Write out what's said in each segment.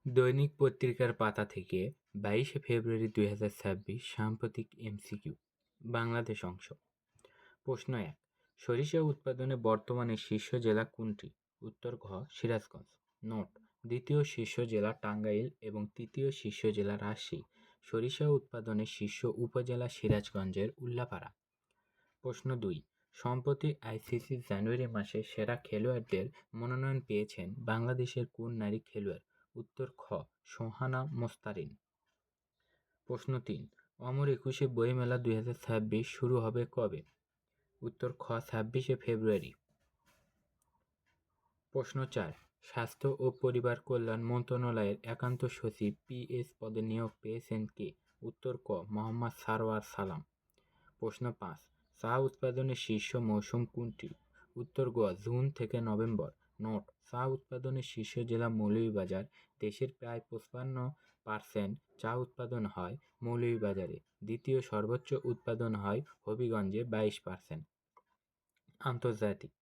দৈনিক পত্রিকার পাতা থেকে 22শে ফেব্রুয়ারি 2026 সাম্প্রতিক এমসিকিউ বাংলাদেশ অংশ। প্রশ্ন 1, সরিষা উৎপাদনে বর্তমানে শীর্ষ জেলা কোনটি? উত্তর ঘ সিরাজগঞ্জ। নোট: দ্বিতীয় শীর্ষ জেলা টাঙ্গাইল এবং তৃতীয় শীর্ষ জেলা রাজশাহী। সরিষা উৎপাদনে শীর্ষ উপজেলা সিরাজগঞ্জের উল্লাপাড়া। প্রশ্ন 2, সম্প্রতি আইসিসি জানুয়ারি মাসে সেরা খেলোয়াড়দের মনোনয়ন পেয়েছেন বাংলাদেশের কোন নারী খেলোয়াড়? উত্তর খ সোহানা মোস্তারিন। প্রশ্ন 3, অমর একুশে বইমেলা 2026 শুরু হবে কবে? উত্তর খ 26শে ফেব্রুয়ারি। প্রশ্ন 4, স্বাস্থ্য ও পরিবার কল্যাণ মন্ত্রণালয়ের একান্ত সচিব পিএস পদে নিয়োগ পেয়েছেন কে? উত্তর ক মোহাম্মদ সারওয়ার সালাম। প্রশ্ন 5, চা উৎপাদনের শীর্ষ মৌসুম কোনটি? উত্তর গ জুন থেকে নভেম্বর। নোট: চা উৎপাদনের শীর্ষ জেলা মৌলভীবাজার। দেশের প্রায় 55% চা উৎপাদন হয় মৌলভীবাজারে। দ্বিতীয় সর্বোচ্চ উৎপাদন হয় হবিগঞ্জে 22%। আন্তর্জাতিক: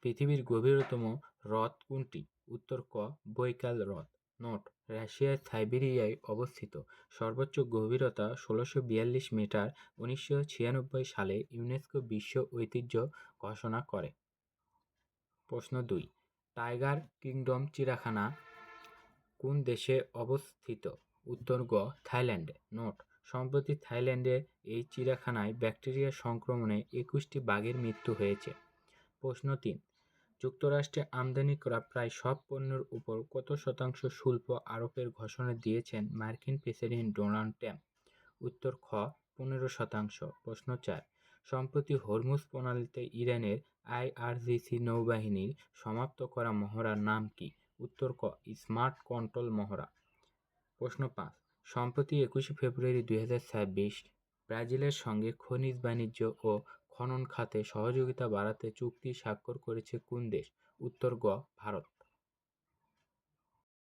পৃথিবীর গভীরতম হ্রদ কোনটি? উত্তর ক বৈকাল হ্রদ। নোট: রাশিয়ার সাইবেরিয়ায় অবস্থিত। সর্বোচ্চ গভীরতা 1642 মিটার। 1996 সালে ইউনেস্কো বিশ্ব ঐতিহ্য ঘোষণা করে। প্রশ্ন 2, টাইগার কিংডম চিড়িয়াখানা কোন দেশে অবস্থিত? উত্তর গ থাইল্যান্ডে। নোট: সম্প্রতি থাইল্যান্ডের এই চিড়িয়াখানায় ব্যাকটেরিয়া সংক্রমণে 21টি বাঘের মৃত্যু হয়েছে। প্রশ্ন 3, যুক্তরাষ্ট্রে আমদানি করা প্রায় সব পণ্যের উপর কত শতাংশ শুল্ক আরোপের ঘোষণা দিয়েছেন মার্কিন প্রেসিডেন্ট ডোনাল্ড ট্রাম্প? উত্তর খ 15%। প্রশ্ন 4, সম্প্রতি হরমুজ প্রণালীতে ইরানের আইআরজিসি নৌবাহিনীর সমাপ্ত করা মহড়ার নাম কি? উত্তর ক স্মার্ট কন্ট্রোল মহড়া। প্রশ্ন 5, সম্প্রতি 21শে ফেব্রুয়ারি 2026 ব্রাজিলের সঙ্গে খনিজ বাণিজ্য ও খনন খাতে সহযোগিতা বাড়াতে চুক্তি স্বাক্ষর করেছে কোন দেশ? উত্তর গ ভারত।